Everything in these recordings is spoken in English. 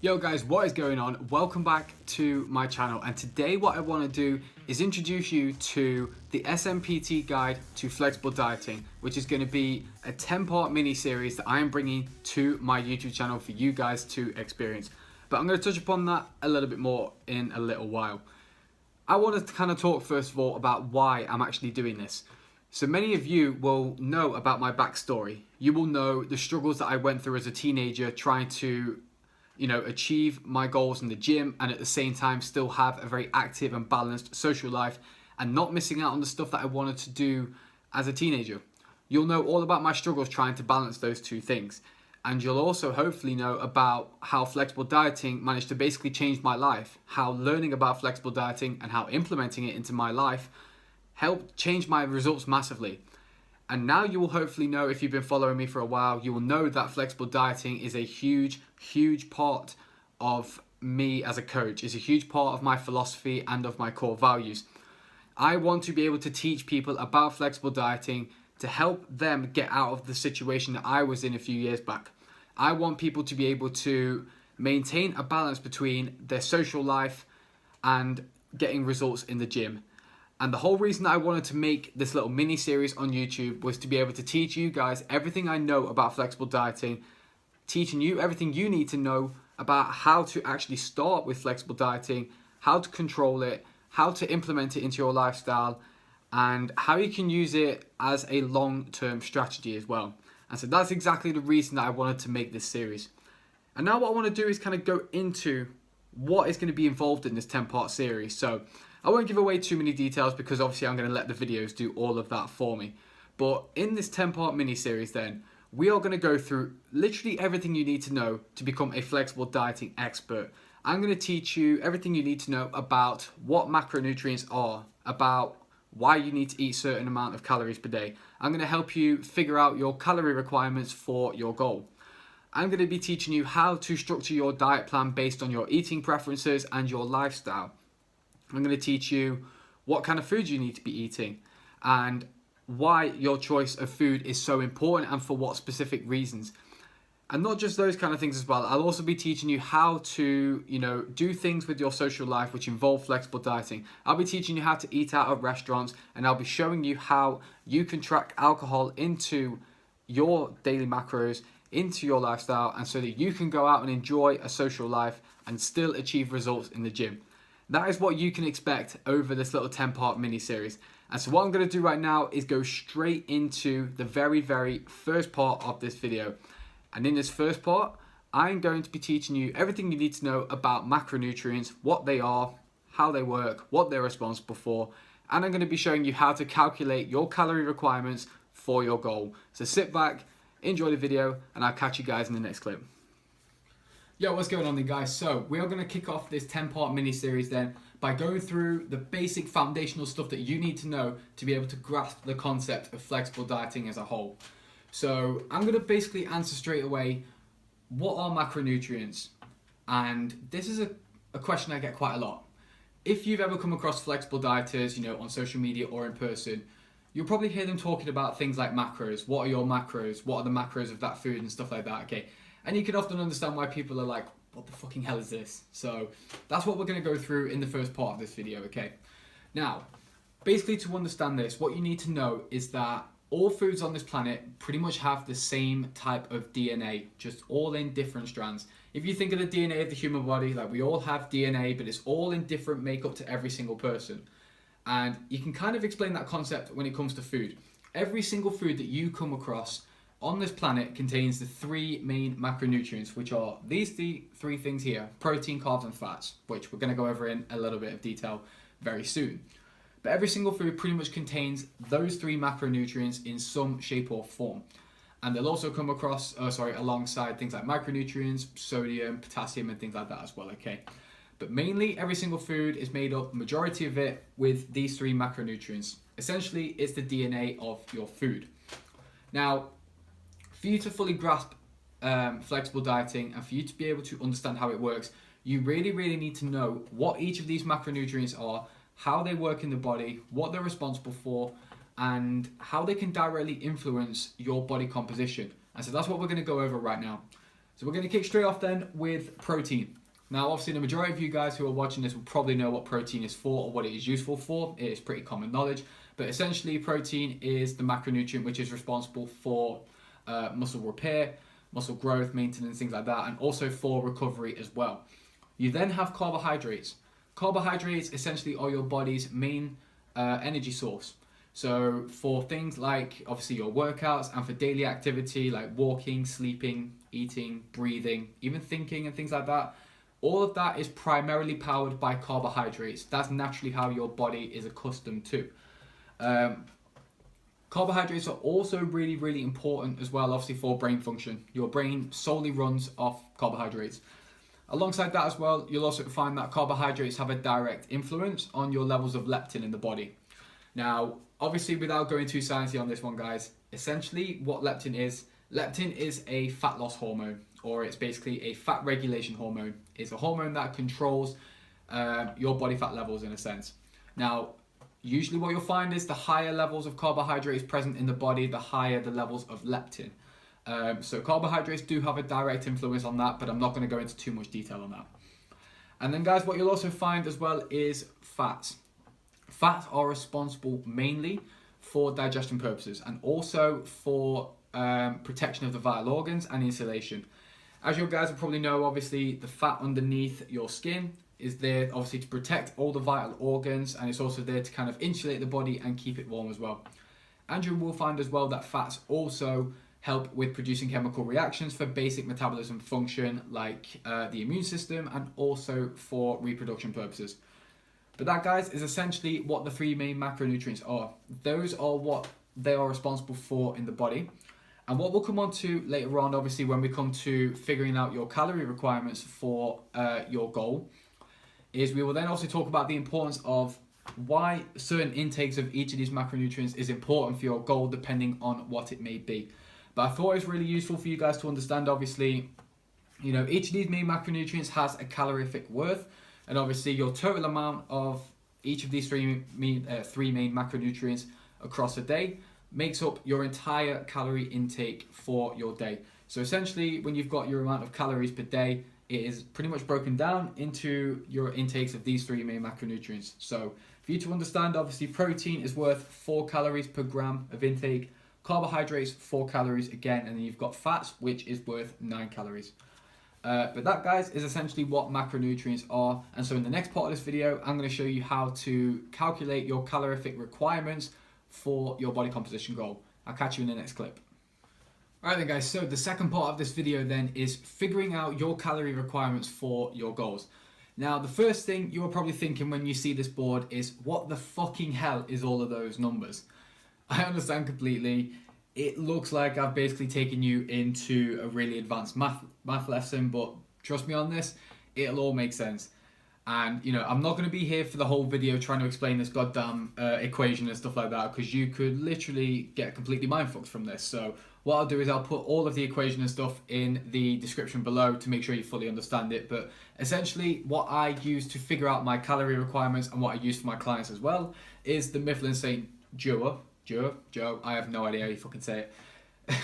Yo guys, what is going on? Welcome back to my channel, and today what I want to do is introduce you to the SMPT guide to flexible dieting, which is going to be a 10-part mini series that I am bringing to my YouTube channel for you guys to experience. But I'm going to touch upon that a little bit more in a little while. I want to kind of talk first of all about why I'm actually doing this. So many of you will know about my backstory. You will know the struggles that I went through as a teenager trying to achieve my goals in the gym and at the same time still have a very active and balanced social life and not missing out on the stuff that I wanted to do as a teenager. You'll know all about my struggles trying to balance those two things. And you'll also hopefully know about how flexible dieting managed to basically change my life, how learning about flexible dieting and how implementing it into my life helped change my results massively. And now you will hopefully know, if you've been following me for a while, you will know that flexible dieting is a huge part of me as a coach. It's a huge part of my philosophy and of my core values. I want to be able to teach people about flexible dieting to help them get out of the situation that I was in a few years back. I want people to be able to maintain a balance between their social life and getting results in the gym. And the whole reason that I wanted to make this little mini series on YouTube was to be able to teach you guys everything I know about flexible dieting, teaching you everything you need to know about how to actually start with flexible dieting, how to control it, how to implement it into your lifestyle, and how you can use it as a long-term strategy as well. And so that's exactly the reason that I wanted to make this series. And now what I want to do is kind of go into what is going to be involved in this 10-part series. So I won't give away too many details because obviously I'm going to let the videos do all of that for me. But in this 10-part mini-series then, we are going to go through literally everything you need to know to become a flexible dieting expert. I'm going to teach you everything you need to know about what macronutrients are, about why you need to eat a certain amount of calories per day. I'm going to help you figure out your calorie requirements for your goal. I'm going to be teaching you how to structure your diet plan based on your eating preferences and your lifestyle. I'm going to teach you what kind of food you need to be eating and why your choice of food is so important and for what specific reasons. And not just those kind of things as well. I'll also be teaching you how to, do things with your social life which involve flexible dieting. I'll be teaching you how to eat out at restaurants, and I'll be showing you how you can track alcohol into your daily macros, into your lifestyle, and so that you can go out and enjoy a social life and still achieve results in the gym. That is what you can expect over this little 10-part mini-series. And so what I'm going to do right now is go straight into the very first part of this video. And in this first part, I'm going to be teaching you everything you need to know about macronutrients, what they are, how they work, what they're responsible for, and I'm going to be showing you how to calculate your calorie requirements for your goal. So sit back, enjoy the video, and I'll catch you guys in the next clip. Yo, what's going on then guys? So we are going to kick off this 10-part mini-series then by going through the basic foundational stuff that you need to know to be able to grasp the concept of flexible dieting as a whole. So I'm going to basically answer straight away, what are macronutrients? And this is a question I get quite a lot. If you've ever come across flexible dieters, on social media or in person, you'll probably hear them talking about things like macros. What are your macros? What are the macros of that food and stuff like that, okay? And you can often understand why people are like, what the fucking hell is this? So that's what we're going to go through in the first part of this video, okay? Now, basically to understand this, what you need to know is that all foods on this planet pretty much have the same type of DNA, just all in different strands. If you think of the DNA of the human body, like we all have DNA, but it's all in different makeup to every single person. And you can kind of explain that concept when it comes to food. Every single food that you come across on this planet contains the three main macronutrients, which are these three things here: protein, carbs, and fats, which we're going to go over in a little bit of detail very soon. But every single food pretty much contains those three macronutrients in some shape or form. And they'll also come across, alongside things like micronutrients, sodium, potassium, and things like that as well, okay? But mainly every single food is made up, majority of it, with these three macronutrients. Essentially, it's the DNA of your food. Now, for you to fully grasp flexible dieting and for you to be able to understand how it works, you really need to know what each of these macronutrients are, how they work in the body, what they're responsible for, and how they can directly influence your body composition. And so that's what we're going to go over right now. So we're going to kick straight off then with protein. Now, obviously, the majority of you guys who are watching this will probably know what protein is for or what it is useful for. It is pretty common knowledge. But essentially, protein is the macronutrient which is responsible for muscle repair, muscle growth, maintenance, things like that, and also for recovery as well. You then have carbohydrates. Carbohydrates essentially are your body's main energy source. So for things like obviously your workouts and for daily activity like walking, sleeping, eating, breathing, even thinking and things like that, all of that is primarily powered by carbohydrates. That's naturally how your body is accustomed to. Carbohydrates are also really, really important as well, obviously for brain function. Your brain solely runs off carbohydrates. Alongside that as well, you'll also find that carbohydrates have a direct influence on your levels of leptin in the body. Now, obviously without going too sciencey on this one, guys, essentially what leptin is a fat loss hormone, or it's basically a fat regulation hormone. It's a hormone that controls your body fat levels in a sense. Now, usually what you'll find is the higher levels of carbohydrates present in the body, the higher the levels of leptin. So carbohydrates do have a direct influence on that, but I'm not going to go into too much detail on that. And then guys, what you'll also find as well is fats. Fats are responsible mainly for digestion purposes and also for protection of the vital organs and insulation. As you guys will probably know, obviously the fat underneath your skin is there obviously to protect all the vital organs, and it's also there to kind of insulate the body and keep it warm as well. And you will find as well that fats also help with producing chemical reactions for basic metabolism function like the immune system and also for reproduction purposes. But that, guys, is essentially what the three main macronutrients are. Those are what they are responsible for in the body. And what we'll come on to later on, obviously, when we come to figuring out your calorie requirements for your goal, is we will then also talk about the importance of why certain intakes of each of these macronutrients is important for your goal, depending on what it may be. But I thought it was really useful for you guys to understand, obviously, you know, each of these main macronutrients has a calorific worth, and obviously your total amount of each of these three main macronutrients across a day makes up your entire calorie intake for your day. So essentially, when you've got your amount of calories per day, it is pretty much broken down into your intakes of these three main macronutrients. So for you to understand, obviously protein is worth 4 calories per gram of intake, carbohydrates 4 calories again, and then you've got fats, which is worth 9 calories. But that, guys, is essentially what macronutrients are. And so in the next part of this video, I'm going to show you how to calculate your calorific requirements for your body composition goal. I'll catch you in the next clip. Alright then, guys, so the second part of this video then is figuring out your calorie requirements for your goals. Now, the first thing you're probably thinking when you see this board is, what the fucking hell is all of those numbers? I understand completely. It looks like I've basically taken you into a really advanced math lesson, but trust me on this, it'll all make sense. And, you know, I'm not going to be here for the whole video trying to explain this goddamn equation and stuff like that, because you could literally get completely mindfucked from this. So what I'll do is I'll put all of the equation and stuff in the description below to make sure you fully understand it. But essentially what I use to figure out my calorie requirements and what I use for my clients as well is the Mifflin St. Joe, I have no idea how you fucking say it.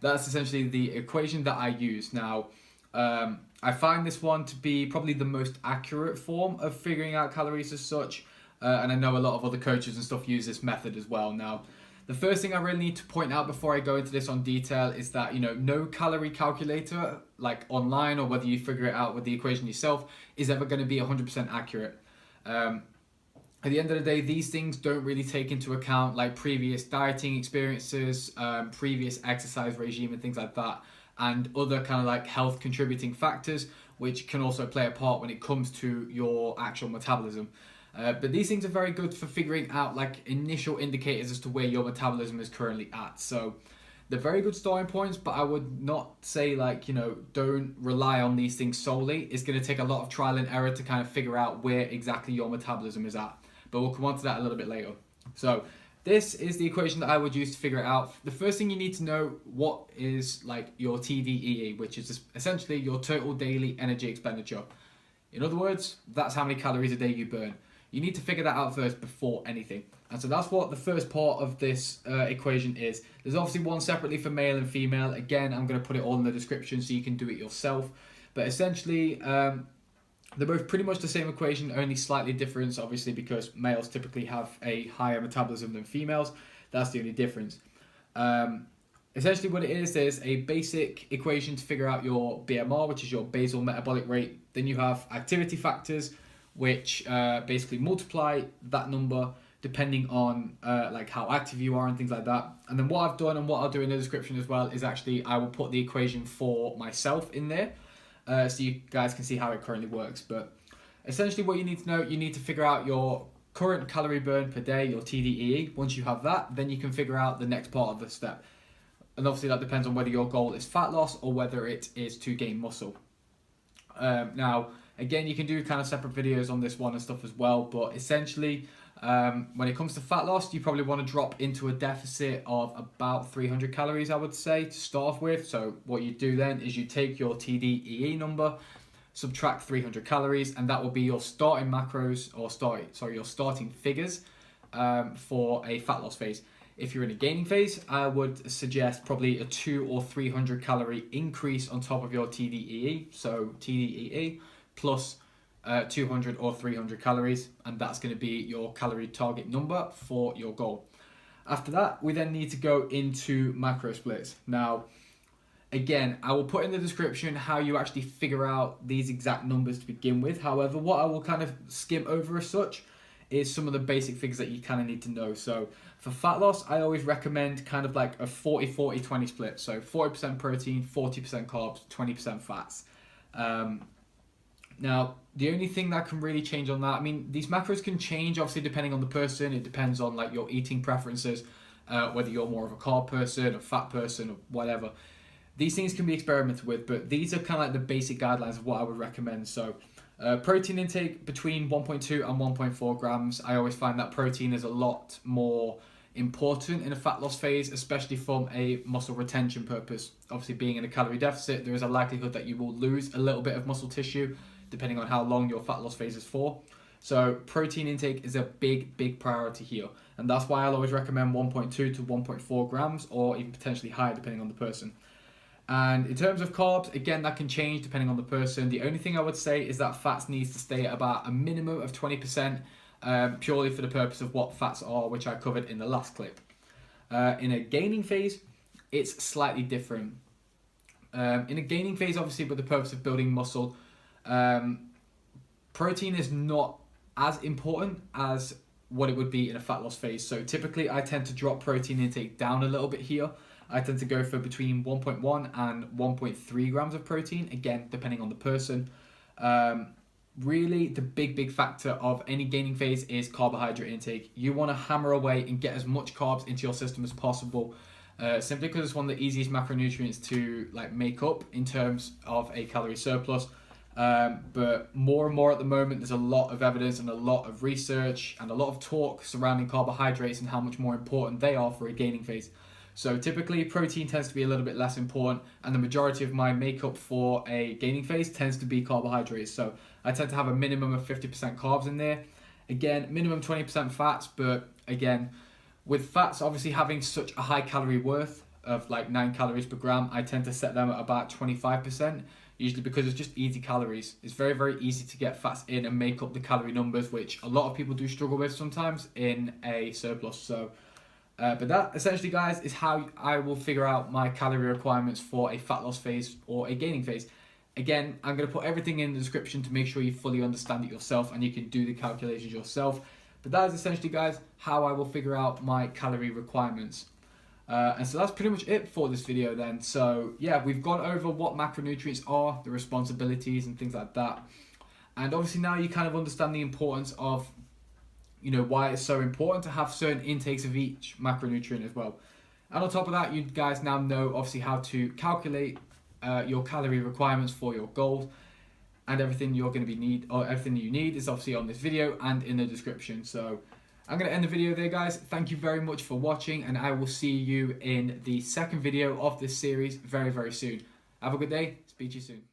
That's essentially the equation that I use. Now, I find this one to be probably the most accurate form of figuring out calories as such, and I know a lot of other coaches and stuff use this method as well. Now, the first thing I really need to point out before I go into this on detail is that, you know, no calorie calculator, like online or whether you figure it out with the equation yourself, is ever going to be 100% accurate. At the end of the day, these things don't really take into account like previous dieting experiences, previous exercise regime and things like that, and other kind of like health contributing factors, which can also play a part when it comes to your actual metabolism. But these things are very good for figuring out like initial indicators as to where your metabolism is currently at. So they're very good starting points, but I would not say like, you know, don't rely on these things solely. It's going to take a lot of trial and error to kind of figure out where exactly your metabolism is at. But we'll come on to that a little bit later. So this is the equation that I would use to figure it out. The first thing you need to know what is like your TDEE, which is essentially your total daily energy expenditure. In other words, that's how many calories a day you burn. You need to figure that out first before anything. And so that's what the first part of this equation is. There's obviously one separately for male and female. Again, I'm going to put it all in the description so you can do it yourself. But essentially, they're both pretty much the same equation, only slightly different, obviously, because males typically have a higher metabolism than females. That's the only difference. Essentially what it is, there's a basic equation to figure out your BMR, which is your basal metabolic rate. Then you have activity factors, which basically multiply that number depending on like how active you are and things like that. And then what I've done and what I'll do in the description as well is actually I will put the equation for myself in there so you guys can see how it currently works. But essentially what you need to know, you need to figure out your current calorie burn per day, your TDEE. Once you have that, then you can figure out the next part of the step. And obviously that depends on whether your goal is fat loss or whether it is to gain muscle. Now, again, you can do kind of separate videos on this one and stuff as well, but essentially, when it comes to fat loss, you probably want to drop into a deficit of about 300 calories, I would say, to start off with. So what you do then is you take your TDEE number, subtract 300 calories, and that will be your starting macros, or your starting figures for a fat loss phase. If you're in a gaining phase, I would suggest probably a 200 or 300 calorie increase on top of your TDEE. So TDEE plus 200 or 300 calories, and that's going to be your calorie target number for your goal. After that, we then need to go into macro splits. Now, again, I will put in the description how you actually figure out these exact numbers to begin with. However, what I will kind of skim over as such is some of the basic figures that you kind of need to know. So for fat loss, I always recommend kind of like a 40-40-20 split. So 40% protein, 40% carbs, 20% fats. Now, the only thing that can really change on that, I mean, these macros can change obviously depending on the person. It depends on like your eating preferences, whether you're more of a carb person, a fat person, or whatever. These things can be experimented with, but these are kind of like the basic guidelines of what I would recommend. So protein intake between 1.2 and 1.4 grams. I always find that protein is a lot more important in a fat loss phase, especially from a muscle retention purpose. Obviously, being in a calorie deficit, there is a likelihood that you will lose a little bit of muscle tissue depending on how long your fat loss phase is for. So protein intake is a big priority here, and that's why I'll always recommend 1.2 to 1.4 grams or even potentially higher depending on the person. And in terms of carbs, again, that can change depending on the person. The only thing I would say is that fats needs to stay at about a minimum of 20%, purely for the purpose of what fats are, which I covered in the last clip. In a gaining phase, it's slightly different. In a gaining phase, obviously, with the purpose of building muscle, protein is not as important as what it would be in a fat loss phase. So typically, I tend to drop protein intake down a little bit here. I tend to go for between 1.1 and 1.3 grams of protein, again, depending on the person. Really, the big factor of any gaining phase is carbohydrate intake. You want to hammer away and get as much carbs into your system as possible, simply because it's one of the easiest macronutrients to like make up in terms of a calorie surplus. But more and more at the moment, there's a lot of evidence and a lot of research and a lot of talk surrounding carbohydrates and how much more important they are for a gaining phase. So typically protein tends to be a little bit less important, and the majority of my makeup for a gaining phase tends to be carbohydrates. So I tend to have a minimum of 50% carbs in there. Again, minimum 20% fats, but again, with fats obviously having such a high calorie worth of like 9 calories per gram, I tend to set them at about 25%, usually because it's just easy calories. It's very easy to get fats in and make up the calorie numbers, which a lot of people do struggle with sometimes in a surplus. So but that essentially, guys, is how I will figure out my calorie requirements for a fat loss phase or a gaining phase. Again, I'm going to put everything in the description to make sure you fully understand it yourself and you can do the calculations yourself. But that is essentially, guys, how I will figure out my calorie requirements. And so that's pretty much it for this video then. So yeah, we've gone over what macronutrients are, the responsibilities and things like that. And obviously now you kind of understand the importance of, you know, why it's so important to have certain intakes of each macronutrient as well. And on top of that, you guys now know obviously how to calculate your calorie requirements for your goals, and everything you're going to need, or everything you need, is obviously on this video and in the description. So I'm going to end the video there, guys. Thank you very much for watching, and I will see you in the second video of this series very soon. Have a good day. Speak to you soon.